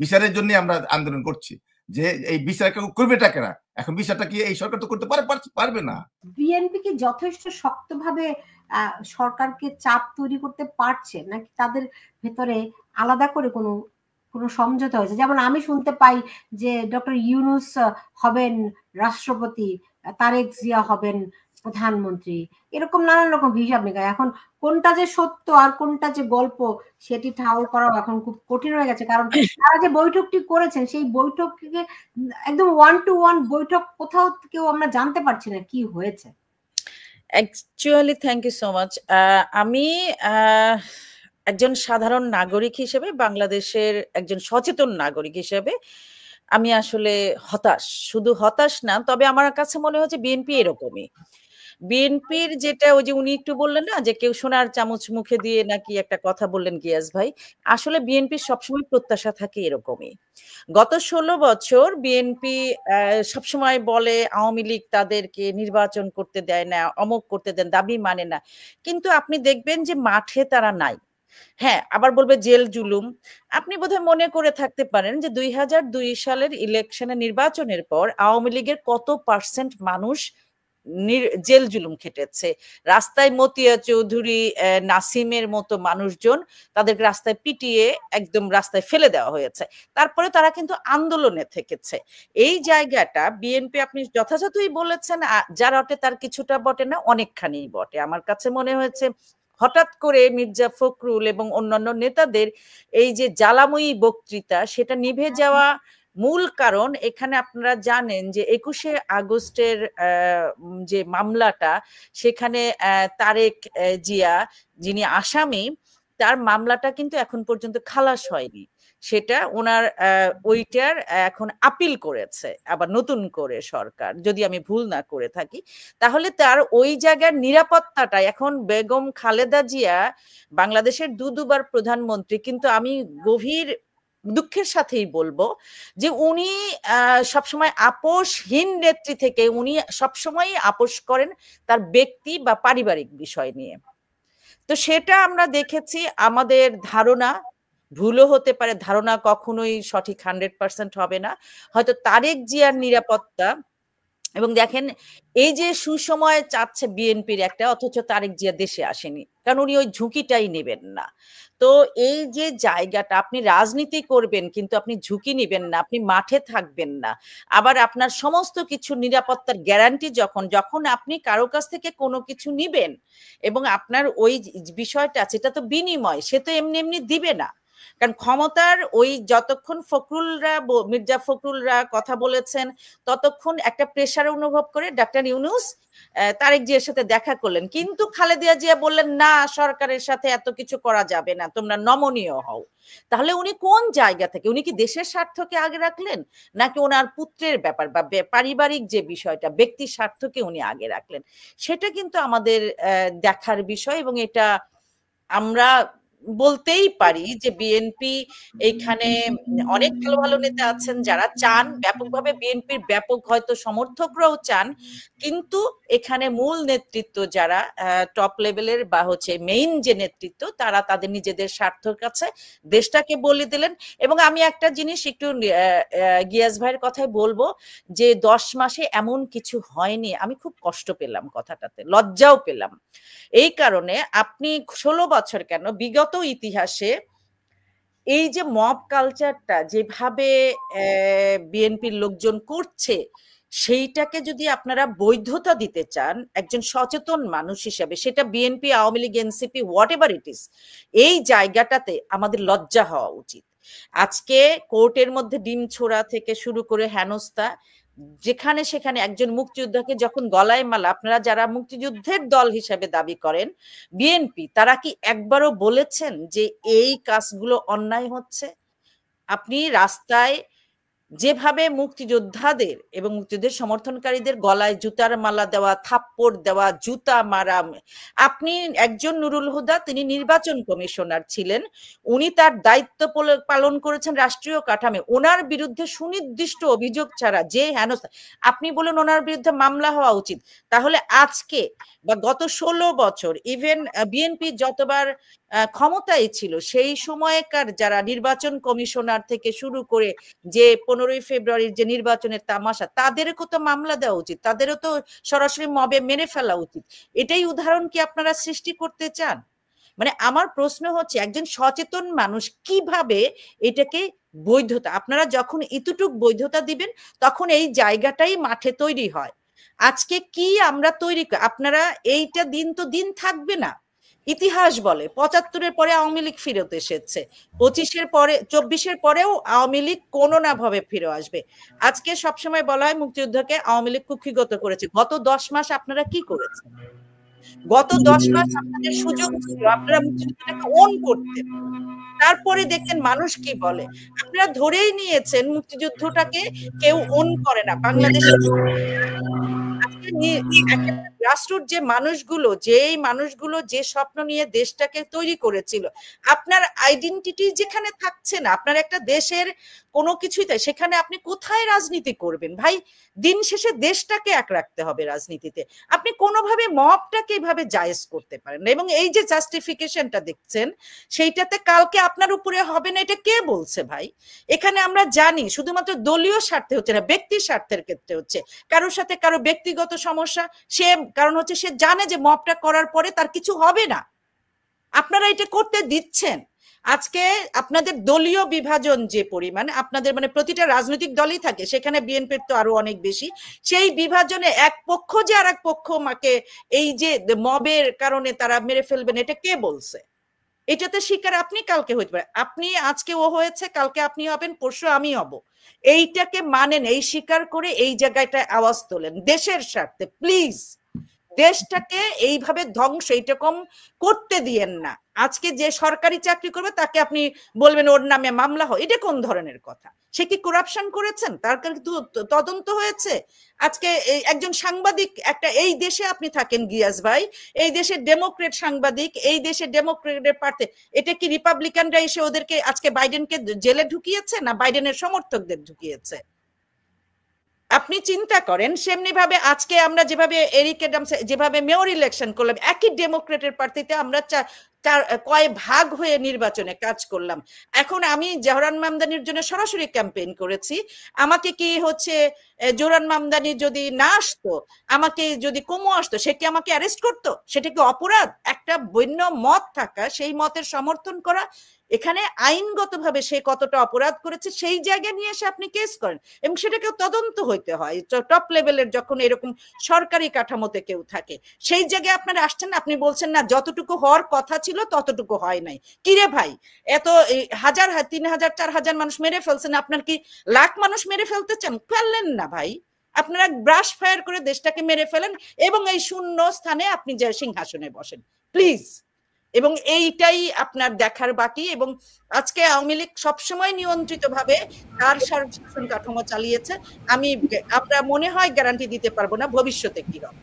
বিচারের জন্য আমরা আন্দোলন করছি, যে এই বিচার করবেটা কেনা। এখন বিচারটা কি এই সরকার তো করতে পারবে না। বিএনপি কি যথেষ্ট শক্তভাবে সরকারকে চাপ তৈরি করতে পারছে, নাকি তাদের ভেতরে আলাদা করে কোনো সমঝোতা হয়েছে? যেমন আমি শুনতে পাই যে ডক্টর ইউনূস হবেন রাষ্ট্রপতি, তারেক জিয়া হবেন প্রধানমন্ত্রী, এরকম নানান রকম হিসাব নিকাশ। এখন কোনটা যে সত্য আর কোনটা যে গল্প সেটি ঠাউর করাও এখন খুব কঠিন হয়ে গেছে, কারণ তারা যে বৈঠকটি করেছেন সেই বৈঠককে একদম 1 to 1 বৈঠক, কোথাও কেউ আমরা জানতে পারছি না কি হয়েছে। Actually thank you so much. আমি একজন সাধারণ নাগরিক হিসেবে, বাংলাদেশের একজন সচেতন নাগরিক হিসেবে আমি আসলে হতাশ। শুধু হতাশ না, তবে আমার কাছে মনে হচ্ছে বিএনপি এরকমই। বিএনপির যেটা ওই যে উনি একটু বললেন না যে কেউ সোনার চামচ মুখে দিয়ে নাকি একটা কথা বললেন গিয়াস ভাই, আসলে বিএনপির সবসময় প্রত্যাশা থাকে এরকমই। গত 16 বছর বিএনপি সবসময় বলে আওয়ামী লীগ তাদেরকে নির্বাচন করতে দেয় না, অমক করতে দেন, দাবি মানে না, কিন্তু আপনি দেখবেন যে মাঠে তারা নাই। হ্যাঁ, আবার বলবে জেল জুলুম। আপনি বোধহয় মনে করে থাকতে পারেন যে 2002 সালের ইলেকশনে, নির্বাচনের পর আওয়ামী লীগের কত পার্সেন্ট মানুষ জেল জুলুম খেটেছে। রাস্তায় মতিয়া চৌধুরী, নাসিমের মতো মানুষজন, তাদেরকে রাস্তায় পিটিয়ে একদম রাস্তায় ফেলে দেওয়া হয়েছে। তারপরে তারা কিন্তু আন্দোলনে থেকেছে। এই জায়গাটা বিএনপি, আপনি যথাযথই বলেছেন, যার অটে তার কিছুটা বটে না, অনেকখানি বটে। আমার কাছে মনে হয়েছে হঠাৎ করে মির্জা ফখরুল এবং অন্যান্য নেতাদের এই যে জ্বালাময়ী বক্তৃতা, সেটা নিভে যাওয়া মূল কারণ এখানে আপনারা জানেন যে 21শে আগস্টের যে মামলাটা, সেখানে তারেক জিয়া যিনি আসামি, তার মামলাটা কিন্তু এখন পর্যন্ত খালাস হয়নি। সেটা ওনার ওইটার এখন আপিল করেছে আবার নতুন করে সরকার, যদি আমি ভুল না করে থাকি। তাহলে তার ওই জায়গার নিরাপত্তাটা এখন, বেগম খালেদা জিয়া বাংলাদেশের দুবার প্রধানমন্ত্রী, কিন্তু আমি গভীর দুঃখের সাথেই বলবো যে উনি সবসময় আপোষহীন নেত্রী থেকে উনি সবসময় আপোষ করেন তার ব্যক্তি বা পারিবারিক বিষয় নিয়ে। তো সেটা আমরা দেখেছি। আমাদের ধারণা, ভুলও হতে পারে, ধারণা কখনোই সঠিক 100% হবে না, হয়তো তারেক জিয়ার নিরাপত্তা। এবং দেখেন এই যে সুসময় চাচ্ছে বিএনপির একটা, অথচ তারেক জিয়া দেশে আসেনি, কারণ উনি ওই ঝুঁকিটাই নেবেন না। তো এই যে জায়গাটা, আপনি রাজনীতি করবেন কিন্তু আপনি ঝুঁকি নেবেন না, আপনি মাঠে থাকবেন না, আবার আপনার সমস্ত কিছু নিরাপত্তার গ্যারান্টি যখন আপনি কারো কাছ থেকে কোনো কিছু নিবেন এবং আপনার ওই বিষয়টা আছে, এটা তো বিনিময়, সে তো এমনি এমনি দিবে না। কারণ ক্ষমতার ওই যতক্ষণ মির্জা ফখরুলরা কথা বলেছেন, ততক্ষণ একটা প্রেসার অনুভব করে ডাক্তার ইউনূস তারেক জিয়ার সাথে দেখা করলেন, কিন্তু খালেদা জিয়া বললেন না, সরকারের সাথে এত কিছু করা যাবে না, তোমরা নমনীয় হও। তাহলে উনি কোন জায়গা থেকে, উনি কি দেশের স্বার্থকে আগে রাখলেন, নাকি ওনার পুত্রের ব্যাপার বা পারিবারিক যে বিষয়টা, ব্যক্তির স্বার্থকে উনি আগে রাখলেন? সেটা কিন্তু আমাদের দেখার বিষয়। এবং এটা আমরা বলতেই পারি যে বিএনপি এইখানে অনেক ভালো ভালো নেতা আছেন যারা চান ব্যাপকভাবে, বিএনপির ব্যাপক হয়তো সমর্থকরাও চান, কিন্তু এখানে মূল নেতৃত্ব যারা টপ লেভেলের বা হচ্ছে মেইন যে নেতৃত্ব, তারা তাদের নিজেদের স্বার্থের কাছে দেশটাকে বলে দিলেন। এবং আমি একটা জিনিস একটু গিয়াস ভাইয়ের কথাই বলবো যে 10 মাসে এমন কিছু হয়নি, আমি খুব কষ্ট পেলাম কথাটাতে, লজ্জাও পেলাম। এই কারণে আপনি 16 বছর কেন, বিগত ইতিহাসে এই যে মব কালচারটা যেভাবে বিএনপির লোকজন করছে, সেইটাকে যদি আপনারা বৈধতা দিতে চান একজন সচেতন মানুষ হিসেবে, সেটা BNP, Awami League, NCP, what ever it is, এই জায়গাটাতে আমাদের লজ্জা হওয়া উচিত। আজকে কোর্টের মধ্যে ডিম ছোড়া থেকে শুরু করে হেনস্থা, যেখানে সেখানে একজন মুক্তিযোদ্ধাকে যখন গলায় মালা, আপনারা যারা মুক্তিযুদ্ধের দল হিসেবে দাবি করেন বিএনপি, তারা কি একবারও বলেছেন যে এই কাজগুলো অন্যায় হচ্ছে? আপনি রাস্তায় যেভাবে মুক্তিযোদ্ধাদের এবং মুক্তিযুদ্ধের সমর্থনকারীদের গলায় জুতার মালা দেওয়া, থাপ্পড় দেওয়া, জুতা মারা, আপনি একজন নুরুল হুদা, তিনি নির্বাচন কমিশনার ছিলেন, উনি তার দায়িত্ব পালন করেছেন রাষ্ট্রীয় কাঠামো, ওনার বিরুদ্ধে সুনির্দিষ্ট অভিযোগ ছাড়া যে হেনস্থা, আপনি বলেন ওনার বিরুদ্ধে মামলা হওয়া উচিত। তাহলে আজকে বা গত 16 বছর ইভেন বিএনপি যতবার ক্ষমতায় ছিল সেই সময়কার যারা নির্বাচন কমিশনার থেকে শুরু করে যে 15ই ফেব্রুয়ারির যে নির্বাচনের তামাশা, তাদেরকেও তো মামলা দেওয়া উচিত, তাদেরও তো সরাসরি মবে মেরে ফেলা উচিত। এটাই উদাহরণ কি আপনারা সৃষ্টি করতে চান? মানে আমার প্রশ্ন হচ্ছে একজন সচেতন মানুষ কিভাবে এটাকে বৈধতা, আপনারা যখন এতটুক বৈধতা দিবেন তখন এই জায়গাটাই মাঠে তৈরি হয়। আজকে কি আমরা তৈরি, আপনারা এইটা দিন তো দিন থাকবে না। ইতিহাস বলে 75-এর পরে আওয়ামী লীগ ফিরত এসেছে, 25-এর পরে 24-এর পরেও আওয়ামী লীগ কোনো না ভাবে ফিরে আসবে। আজকে সবসময় বলা হয় মুক্তিযুদ্ধকে আওয়ামী লীগ কুক্ষিগত করেছে। গত 10 মাস আপনারা কি করেছেন? গত 10 মাস আপনাদের সুযোগ ছিল, আপনারা মুক্তিযুদ্ধটাকে ওন করতেন। তারপরে দেখেন মানুষ কি বলে, আপনারা ধরেই নিয়েছেন মুক্তিযুদ্ধটাকে কেউ ওন করে না বাংলাদেশের। গ্রাসরুট যে মানুষগুলো, যে স্বপ্ন নিয়ে দেশটাকে তৈরি করেছিল, আপনার আইডেন্টিটি যেখানে থাকছে না, আপনার একটা দেশের কোনো কিছুই তাই, সেখানে আপনি কোথায় রাজনীতি করবেন ভাই? দিন শেষে দেশটাকে এক রাখতে হবে রাজনীতিতে। আপনি কোনোভাবে মবটাকে এইভাবে জায়েজ করতে পারেন না। এবং এই যে জাস্টিফিকেশনটা দেখছেন সেইটাতে কালকে আপনার উপরে হবে না, এটা কে বলছে ভাই? এখানে আমরা জানি শুধুমাত্র দলীয় স্বার্থে হচ্ছে না, ব্যক্তির স্বার্থের ক্ষেত্রে হচ্ছে। কারোর সাথে কারো ব্যক্তিগত সমস্যা, কারণ হচ্ছে সে জানে যে মবটা করার পরে তার কিছু হবে না, আপনারা এটা করতে দিচ্ছেন। আজকে আপনাদের দলীয় বিভাজন যে পরিমাণ, আপনাদের মানে প্রতিটা রাজনৈতিক দলই থাকে, সেখানে বিএনপির তো আরো অনেক বেশি, সেই বিভাজনে এক পক্ষ যে আর এক পক্ষ মাকে এই যে মবের কারণে তারা মেরে ফেলবেন, এটা কে বলছে? এটাতে শিকার আপনি কালকে হইতে পারে, আপনি আজকে ও হয়েছে, কালকে আপনি হবেন, পরশু আমি হব। এইটাকে মানেন, এই স্বীকার করে এই জায়গাটা আওয়াজ তোলেন দেশের স্বার্থে। প্লিজ দেশটাকে এইভাবে ধ্বংস এইরকম করতে দিয়েন না। আজকে যে সরকারি চাকরি করবে তাকে আপনি বলবেন ওর নামে মামলা হয়, এটা কোন ধরনের কথা? সে কি করাপশন করেছেন? তার কিন্তু তদন্ত হয়েছে। আজকে একজন সাংবাদিক, একটা এই দেশে আপনি থাকেন গিয়াস ভাই, এই দেশের ডেমোক্রেট সাংবাদিক, এই দেশের ডেমোক্রেটের প্রার্থী, এটা কি রিপাবলিকানরা এসে ওদেরকে আজকে বাইডেনকে জেলে ঢুকিয়েছে না বাইডেনের সমর্থকদের ঢুকিয়েছে? আপনি চিন্তা করেন সেমনি ভাবে আজকে আমরা যেভাবে এরিক অ্যাডামস যেভাবে মেয়র ইলেকশন করলাম, একই ডেমোক্রেটের প্রার্থীতে আমরা কয় ভাগ হয়ে নির্বাচনে কাজ করলাম। এখন আমি জোহরান মামদানির জন্য সরাসরি ক্যাম্পেইন করেছি। আমাকে কি হচ্ছে জোহরান মামদানি যদি না আসতো, আমাকে যদি কমু আসতো, সে কি আমাকে অ্যারেস্ট করতো? সেটা কি অপরাধ? একটা বন্য মত থাকা, সেই মতের সমর্থন করা, এখানে আইনগতভাবে সে কতটা অপরাধ করেছে সেই জায়গা নিয়ে এসে আপনি কেস করেন, এবং সেটাকেও তদন্ত হইতে হয়। টপ লেভেলের যখন এরকম সরকারি কাঠামোতে কেউ থাকে, সেই জায়গায় আপনারা আসছেন না, আপনি বলছেন না যতটুকু হওয়ার কথা ছিল ততটুকু হয় নাই। কিরে ভাই, এত 1000, 3000, 4000 মানুষ মেরে ফেলছেন, আপনার কি লাখ মানুষ মেরে ফেলতে চান? ফেললেন না ভাই, আপনারা ব্রাশ ফায়ার করে দেশটাকে মেরে ফেলেন এবং এই শূন্য স্থানে আপনি যে সিংহাসনে বসেন প্লিজ। এবং এইটাই আপনার দেখার বাকি। এবং আজকে আওয়ামী লীগ সবসময় নিয়ন্ত্রিত ভাবে তার শাসন কাঠামো চালিয়েছে। আমরা মনে হয় গ্যারান্টি দিতে পারবো না ভবিষ্যতে কি হবে।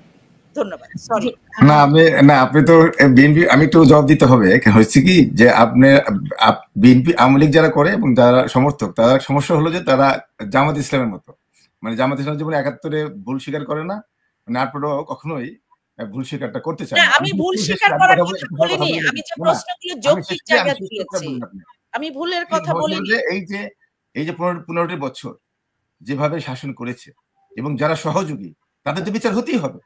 ধন্যবাদ। সরি না আপনি তো বিএনপি, আমি একটু জবাব দিতে হবে। হচ্ছে কি যে আপনি বিএনপি আওয়ামী লীগ যারা করে এবং যারা সমর্থক, তার সমস্যা হলো যে তারা জামাত ইসলামের মতো, মানে জামাত ইসলাম যেমন 71-এ ভুল স্বীকার করে না, মানে তারপরেও কখনোই ভুল স্বীকারটা করতে চায় না। আমি ভুল স্বীকার করার কথা বলিনি, আমি যে প্রশ্নগুলো যৌক্তিক জায়গা দিয়েছি, আমি ভুলের কথা বলিনি। এই যে 15টি বছর যেভাবে শাসন করেছে এবং যারা সহযোগী, তাদের তো বিচার হতেই হবে।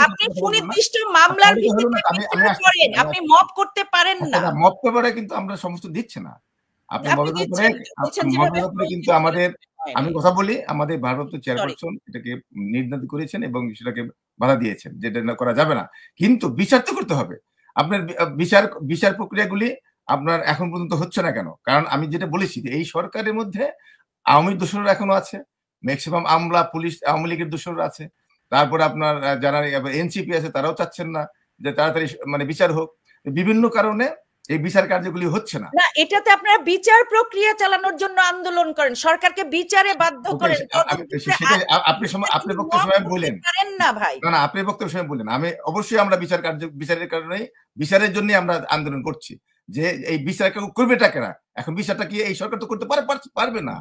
আপনি সুনির্দিষ্ট মামলার ভিত্তিতে বিচার করেন, আপনি মব করতে পারেন না। মব করারে কিন্তু আমরা সমস্ত দিচ্ছে না। আপনি মবের উপরে কিন্তু আমাদের, আমি কথা বলি, আমাদের ভারপ্রাপ্ত চেয়ারপারসন এটাকে নির্ধারিত করেছেন এবং সেটাকে বাধা দিয়েছেন, যেটা না করা যাবে না। কিন্তু বিচার তো করতে হবে। আপনার বিচার প্রক্রিয়াগুলি আপনার এখন পর্যন্ত হচ্ছে না কেন? কারণ আমি যেটা বলেছি যে এই সরকারের মধ্যে আওয়ামী দোসররা এখনো আছে, ম্যাক্সিমাম আমলা, পুলিশ, আওয়ামী লীগের দোসররা আছে। তারপরে আপনার যারা এনসিপি আছে তারাও চাচ্ছেন না যে তাড়াতাড়ি মানে বিচার হোক। বিভিন্ন কারণে এই বিচার কার্যগুলি হচ্ছে না। না, এটাতে আপনারা বিচার প্রক্রিয়া চালানোর জন্য আন্দোলন করেন, সরকারকে বিচারে বাধ্য করেন। আপনি বক্তব্য সময় বলেন না ভাই, না আপনি বক্তব্য সময় বলেন। আমি অবশ্যই আমরা বিচারের কারণে, বিচারের জন্য আমরা আন্দোলন করছি যে এই বিচার করবেটা কেনা। এখন বিচারটা কি এই সরকার তো করতে পারবে না।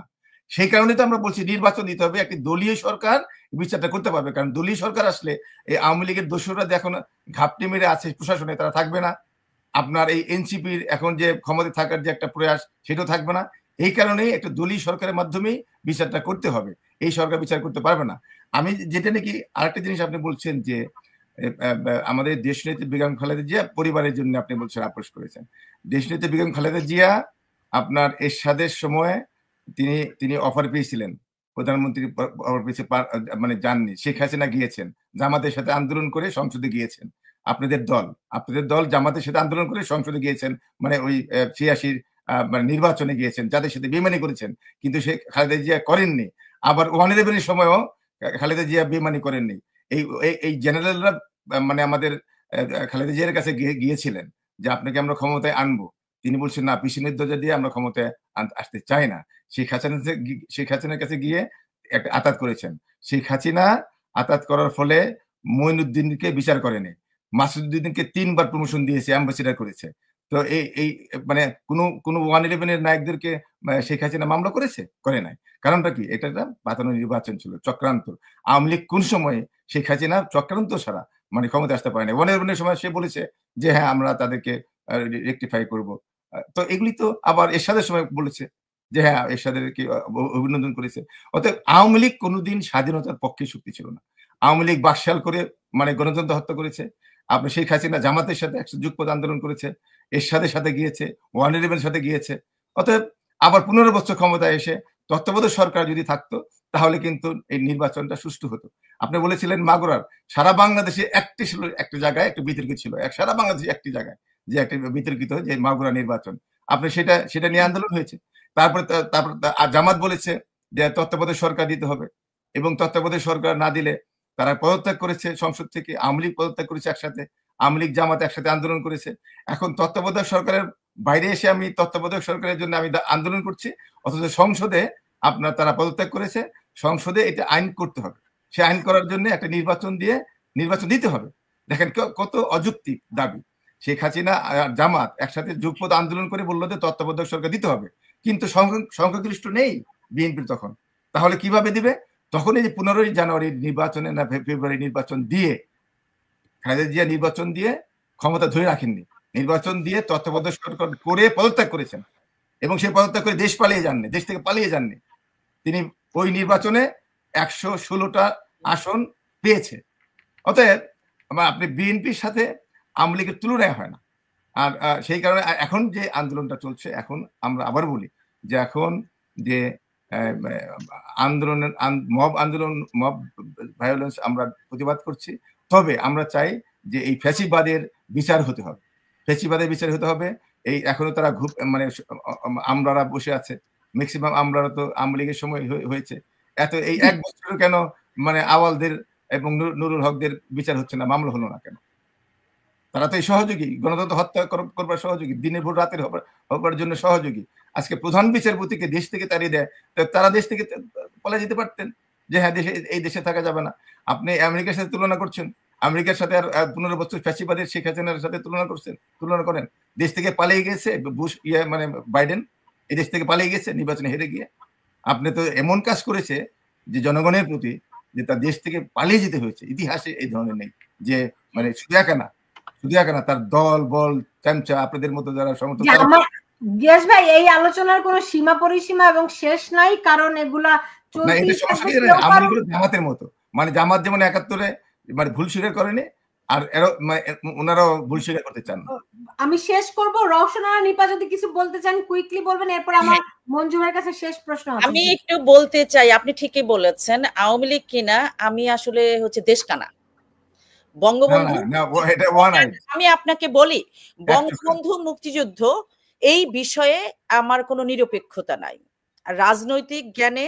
সেই কারণে তো আমরা বলছি নির্বাচন দিতে হবে, একটি দলীয় সরকার বিচারটা করতে পারবে। কারণ দলীয় সরকার আসলে এই আওয়ামী লীগের দোসররা এখন ঘাপটি মেরে আছে প্রশাসনে, তারা থাকবে না। আপনার এই এনসিপির এখন যে ক্ষমতায় থাকার যে একটা প্রয়াস সেটাও থাকবে না। এই কারণেই একটা দলীয় সরকারের মাধ্যমেই বিচারটা করতে হবে, এই সরকার বিচার করতে পারবে না। আমি যেটা নাকি আরেকটা জিনিস আপনি বলছেন যে আমাদের দেশনেত্রী বেগম খালেদা জিয়া পরিবারের জন্য আপনি বলছেন আপোষ করেছেন। দেশনেত্রী বেগম খালেদা জিয়া আপনার এরশাদের সময় তিনি অফার পেয়েছিলেন, প্রধানমন্ত্রী অফার পেয়েছে, মানে যাননি। শেখ হাসিনা গিয়েছেন, জামাতের সাথে আন্দোলন করে সংসদে গিয়েছেন। আপনাদের দল জামাতের সাথে আন্দোলন করে সংসদে গিয়েছেন, মানে ওই ৮৬ মানে নির্বাচনে গিয়েছেন, যাদের সাথে বেইমানি করেছেন। কিন্তু শেখ খালেদা জিয়া করেননি। আবার 111 এর সময়ও খালেদা জিয়া বেইমানি করেননি। এই জেনারেলরা মানে আমাদের খালেদা জিয়ার কাছে গিয়েছিলেন যে আপনাকে আমরা ক্ষমতায় আনবো। তিনি বলছেন না, পিছনের দরজা দিয়ে আমরা ক্ষমতায় আসতে চাই না। শেখ হাসিনার কাছে গিয়ে একটা আতাত করেছেন। শেখ হাসিনা আতাত করার ফলে মঈনুদ্দিনকে বিচার করেনি, মাসুদুদ্দিনকে ৩ বার প্রমোশন দিয়েছে, অ্যাম্বাসেডার করেছে। তো এই মানে কোনো 111 এর নায়কদেরকে শেখ হাসিনা মামলা করেছে? করে নাই। কারণটা কি? এটা একটা বাতানো নির্বাচন ছিল, চক্রান্ত। আওয়ামী লীগ কোন সময়ে শেখ হাসিনা চক্রান্ত ছাড়া মানে ক্ষমতায় আসতে পারে না। 111 এর সময় সে বলেছে যে হ্যাঁ, আমরা তাদেরকে রেকটিফাই করব। তো এগুলি তো আবার এরশাদের সময় বলেছে যে হ্যাঁ, এরশাদেরকে অভিনন্দন করেছে। অতএব আওয়ামী লীগ কোনদিন স্বাধীনতার পক্ষে শক্তি ছিল না। আওয়ামী লীগ বাকশাল করে মানে গণতন্ত্র হত্যা করেছে। আপনার শেখ হাসিনা জামাতের সাথে যুগপৎ আন্দোলন করেছে, এরশাদের সাথে গিয়েছে, 111 এর সাথে গিয়েছে। অতএব আবার ১৫ বছর ক্ষমতায় এসে তত্ত্বাবধায়ক সরকার যদি থাকতো তাহলে কিন্তু এই নির্বাচনটা সুষ্ঠু হতো। আপনি বলেছিলেন মাগুরার, সারা বাংলাদেশে একটা জায়গায় একটু বিতর্কিত ছিল। সারা বাংলাদেশে একটি জায়গায় যে একটা বিতর্কিত যে মাগুরা নির্বাচন। আপনি সেটা নিয়ে আন্দোলন হয়েছে। তারপরে জামাত বলেছে যে তত্ত্বাবধায়ক সরকার দিতে হবে, এবং তত্ত্বাবধায়ক সরকার না দিলে তারা পদত্যাগ করেছে সংসদ থেকে। আওয়ামী লীগ পদত্যাগ করেছে একসাথে, আওয়ামী লীগ জামাত একসাথে আন্দোলন করেছে। এখন তত্ত্বাবধায়ক সরকারের বাইরে এসে আমি তত্ত্বাবধায়ক সরকারের জন্য আমি আন্দোলন করছি, অথচ সংসদে আপনার তারা পদত্যাগ করেছে। সংসদে এটা আইন করতে হবে, সে আইন করার জন্য একটা নির্বাচন দিতে হবে। দেখেন কত অযৌক্তিক দাবি। শেখ হাসিনা জামাত একসাথে যুগপৎ আন্দোলন করে বললো যে তত্ত্বাবধায়ক সরকার দিতে হবে, কিন্তু সংখ্যাগরিষ্ঠ নেই বিএনপির তখন। তাহলে কিভাবে দিবে? তখন এই যে 15 জানুয়ারির নির্বাচনে না ফেব্রুয়ারি নির্বাচন দিয়ে খালেদা জিয়া নির্বাচন দিয়ে ক্ষমতা ধরে রাখেননি, নির্বাচন দিয়ে তত্ত্বাবধায়ক সরকার করে পদত্যাগ করেছেন, এবং সেই পদত্যাগ করে দেশ থেকে পালিয়ে যাননি। তিনি ওই নির্বাচনে 116টা আসন পেয়েছে। অতএব আপনি বিএনপির সাথে আওয়ামী লীগের তুলনায় হয় না। আর সেই কারণে এখন যে আন্দোলনটা চলছে, এখন আমরা আবার বলি যে এখন যে মব ভায়োলেন্স আমরা প্রতিবাদ করছি, তবে আমরা চাই যে এই ফ্যাসিবাদের বিচার হতে হবে। এই এখনো তারা মানে আমলারা বসে আছে, ম্যাক্সিমাম আমলারা তো আওয়ামী লীগের সময় হয়েছে। এই 1 বছর কেন মানে আওয়ালদের এবং নুরুল হকদের বিচার হচ্ছে না, মামলা হলো না কেন? তারা তো এই সহযোগী, গণতন্ত্র হত্যা করবার সহযোগী, দিনের ভোর রাতের হবার জন্য সহযোগী। আজকে প্রধান বিচারপতিকে দেশ থেকে তাড়িয়ে দেয়, তারা দেশ থেকে পালিয়ে যেতে পারতেন যে হ্যাঁ, এই দেশে থাকা যাবে না। আপনি আমেরিকার সাথে তুলনা করছেন, আমেরিকার সাথে আর 15 বছর ফ্যাসিবাদের শেখ হাসিনার সাথে তুলনা করেন। দেশ থেকে পালিয়ে গেছে বুশ মানে বাইডেন, এই দেশ থেকে পালিয়ে গেছে নির্বাচনে হেরে গিয়ে। আপনি তো এমন কাজ করেছে যে জনগণের প্রতি যে তার দেশ থেকে পালিয়ে যেতে হয়েছে। ইতিহাসে এই ধরনের নেই যে মানে শুধু একা না, তার দল বল চামচা আপনাদের মতো যারা সমর্থক। গিয়াস ভাই, এই আলোচনার কোনো সীমা পরিসীমা এবং শেষ নাই, কারণ এগুলা জামাতের মতো, মানে জামাত যেমন 71-এ মানে ভুল স্বীকার করেনি, আর ওনারাও ভুল স্বীকার করতে চান। আমি শেষ করব। রওশন আরা নিপা যদি কিছু বলতে চান কুইকলি বলবেন, এরপর আমার মঞ্জু ভাইয়ের কাছে শেষ প্রশ্ন আছে। আমি একটু বলতে চাই, আপনি ঠিকই বলেছেন, আওয়ামী লীগ কিনা আমি আসলে দেশকানা বঙ্গবন্ধু। আমি আপনাকে বলি, বঙ্গবন্ধু মুক্তিযুদ্ধ এই বিষয়ে আমার কোনো নিরপেক্ষতা নাই। রাজনৈতিক জ্ঞানে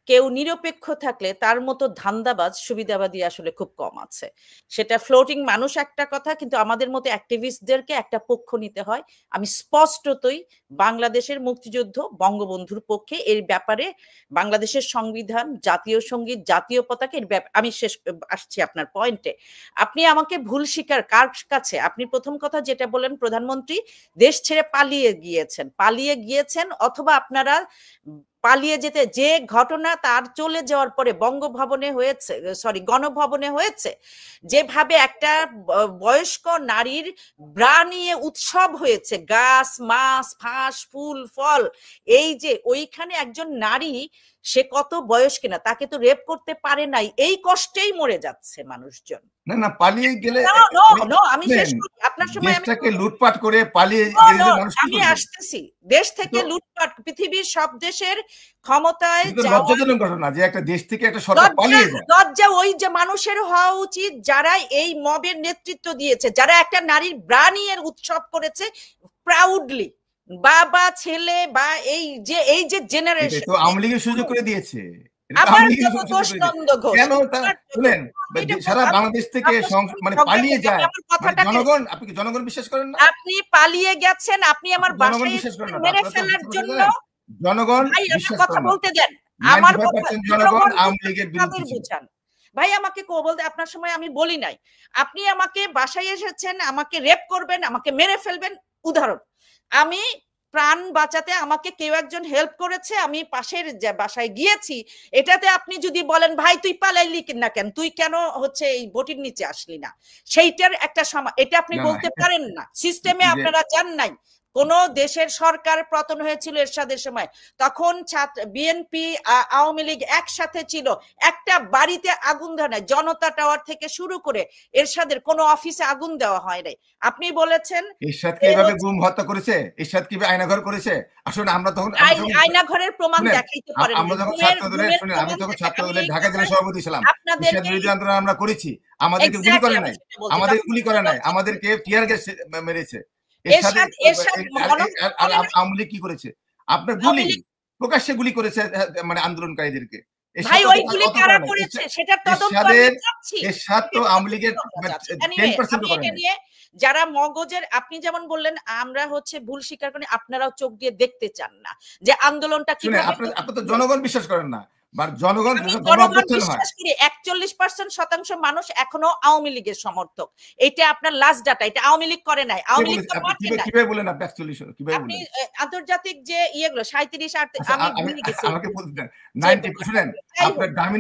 কেউ নিরপেক্ষ থাকলে তার মতো ধান্দাবাজ সুবিধাবাদী আসলে খুব কম আছে। সেটা ফ্লোটিং মানুষ একটা কথা, কিন্তু আমাদের মতো অ্যাক্টিভিস্টদেরকে একটা পক্ষ নিতে হয়। আমি স্পষ্টতই বাংলাদেশের মুক্তিযুদ্ধ বঙ্গবন্ধুর পক্ষে। এর ব্যাপারে বাংলাদেশের সংবিধান, জাতীয় সঙ্গীত, জাতীয় পতাকা, এর আমি শেষ আসছি আপনার পয়েন্টে। আপনি আমাকে ভুল স্বীকার কার কাছে? আপনি প্রথম কথা যেটা বলেন, প্রধানমন্ত্রী দেশ ছেড়ে পালিয়ে গিয়েছেন, অথবা আপনারা পালিয়ে যেতে, যে ঘটনা তার চলে যাওয়ার পরে বঙ্গভবনে হয়েছে, সরি গণভবনে হয়েছে, যেভাবে একটা বয়স্ক নারীর ব্রা নিয়ে উৎসব হয়েছে, গাছ মাছ ফাঁস ফুল ফল, এই যে ওইখানে একজন নারী, সে কত বয়স কিনা, তাকে তো রেপ করতে পারে নাই, এই কষ্টেই মরে যাচ্ছে মানুষজন। না না, পালিয়ে গেলে আমি শেষ করি, আপনার সময় দেশটাকে লুটপাট করে পালিয়ে গেলে মানুষ কি আমি করবে? আসতেছি, দেশ থেকে লুটপাট, পৃথিবীর সব দেশের ক্ষমতায় লজ্জাজনক ঘটনা যে একটা দেশ থেকে একটা সরকার পালিয়ে যায়। লজ্জা ওই যে মানুষের হওয়া উচিত যারা এই মবের নেতৃত্ব দিয়েছে, যারা একটা নারীর ব্রানিয়ের উৎসব করেছে প্রাউডলি, বাবা ছেলে বা এই যে জেনারেশন, তো আওয়ামী লীগের সুযোগ করে দিয়েছে। আবার দেবতোষ নন্দ ঘোষ, কেন শুনেন, সারা বাংলাদেশ থেকে মানে পালিয়ে যায় জনগণ। আপনি কি জনগণ বিশ্বাস করেন না? আপনি পালিয়ে গেছেন, আপনি আমার বাসায় মেরে ফেলার জন্য জনগণ কথা বলতে দেন, আমার জনগণ আওয়ামী লীগের বিরুদ্ধে বুঝান। ভাই আমাকে বলতে, আপনার সময় আমি বলি নাই, আপনি আমাকে বাসায় এসেছেন, আমাকে রেপ করবেন, আমাকে মেরে ফেলবেন। উদাহরণ, আমি প্রাণ বাঁচাতে আমাকে কেউ একজন হেল্প করেছে, আমি পাশের বাসায় গিয়েছি, এটাতে আপনি যদি বলেন ভাই তুই পালাইলি না কেন, তুই কেন হচ্ছে এই বটির নিচে আসলি না, সেইটার একটা এটা আপনি বলতে পারেন না। সিস্টেমে আপনারা জান নাই, কোন দেশের সরকার পতন হয়েছিল এরশাদের সময়, তখন বিএনপি আওয়ামী লীগ একসাথে ছিল, একটা বাড়িতে আগুন দেওয়া নাই, জনতা টাওয়ার থেকে শুরু করে এরশাদের কোন অফিসে আগুন দেওয়া হয় নাই। আপনি বলেছেন এরশাদকে এভাবে গুম হত্যা করেছে, এরশাদ কি আয়নাঘর করেছে? আসলে আমরা তখন আয়নাঘরের প্রমাণ দেখাইতে পারেন। আমরা যখন ছাত্রদলের, শুনে আমি তখন ছাত্রদলের ঢাকা জেলা সভাপতি ছিলাম, এরশাদ বিরোধী আন্দোলন আমরা করেছি, আমাদেরকে গুলি করে নাই, আমাদেরকে টিয়ার গ্যাস মেরেছে। আওয়ামী লীগ কি করেছে? আপনার গুলি, প্রকাশ্যে গুলি করেছে মানে আন্দোলনকারীদেরকে। যারা মগজের, আপনি যেমন বললেন আমরা হচ্ছে ভুল স্বীকার করি, আপনারাও চোখ দিয়ে দেখতে চান না যে আন্দোলনটা কি। আপনি তো জনগণ বিশ্বাস করেন না, জনগণ 41% মানুষ এখনো আওয়ামী লীগের সমর্থক। এটা আপনার লাস্ট ডাটা, এটা আওয়ামী লীগ করে নাই। আওয়ামী লীগ কিভাবে বলেন আপনি 41? আপনি আন্তর্জাতিক যে ইয়েগুলো 37 আমাকে বলতে দেন। 90 শুনেন, আপনার দামি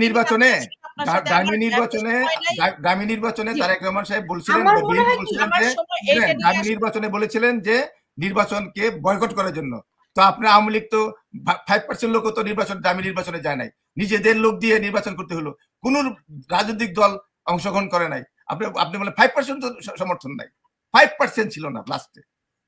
নির্বাচনে তারেক রহমান সাহেব বলছিলেন, দামি নির্বাচনে বলেছিলেন যে নির্বাচনকে বয়কট করার জন্য। তো আপনার আওয়ামী লীগ তো 5% লোক তো দামি নির্বাচনে যায় নাই, নিজেদের লোক দিয়ে নির্বাচন করতে হলো, কোন রাজনৈতিক দল অংশগ্রহণ করে নাই। আপনি বলেন 5% তো সমর্থন নাই, 5% ছিল না লাস্টে।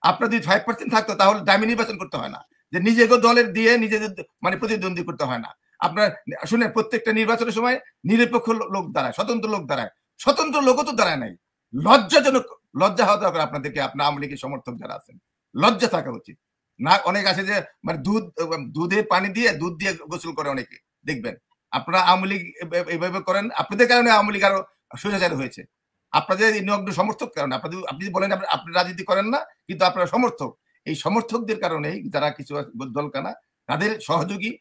আপনার যদি 5% থাকতো তাহলে দামি নির্বাচন করতে হয় না, যে নিজেকে দলের দিয়ে নিজেদের মানে প্রতিদ্বন্দ্বী করতে হয় না। আপনার শুনে প্রত্যেকটা নির্বাচনের সময় নিরপেক্ষ লোক দাঁড়ায়, স্বতন্ত্র লোক দাঁড়ায়, স্বতন্ত্র লোকও তো দাঁড়ায় নাই। লজ্জাজনক, লজ্জা হওয়া দরকার আপনাদেরকে, আপনার আওয়ামী লীগের সমর্থক যারা আছেন, লজ্জা থাকা উচিত না। অনেক আছে যে মানে দুধে পানি দিয়ে দুধ দিয়ে গোসল করে অনেকে, দেখবেন আপনারা আওয়ামী লীগ এইভাবে করেন, আপনাদের কারণে আওয়ামী লীগ আরো স্বৈরাচারী হয়েছে, আপনাদের নিয়গ্ন সমর্থক কারণে। আপনি বলেন আপনি রাজনীতি করেন না, কিন্তু আপনারা সমর্থক, এই সমর্থকদের কারণেই যারা কিছু দলকানা, তাদের সহযোগী,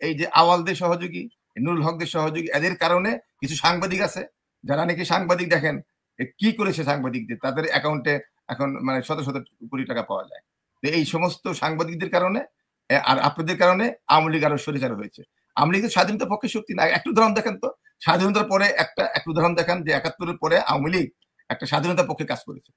এই যে আওয়ালদের সহযোগী, নুরুল হকদের সহযোগী, এদের কারণে কিছু সাংবাদিক আছে যারা নাকি সাংবাদিক, দেখেন কি করেছে সাংবাদিকদের, তাদের অ্যাকাউন্টে এখন মানে শত শত কোটি টাকা পাওয়া যায়। এই সমস্ত সাংবাদিকদের কারণে আর আপনাদের কারণে আওয়ামী লীগ আরো স্বৈরাচার হয়েছে। আওয়ামী লীগের স্বাধীনতার পক্ষে শক্তি না। একটু উদাহরণ দেখেন তো, স্বাধীনতার পরে একটা উদাহরণ দেখান যে 71-এর পরে আওয়ামী লীগ একটা স্বাধীনতার পক্ষে কাজ করেছে।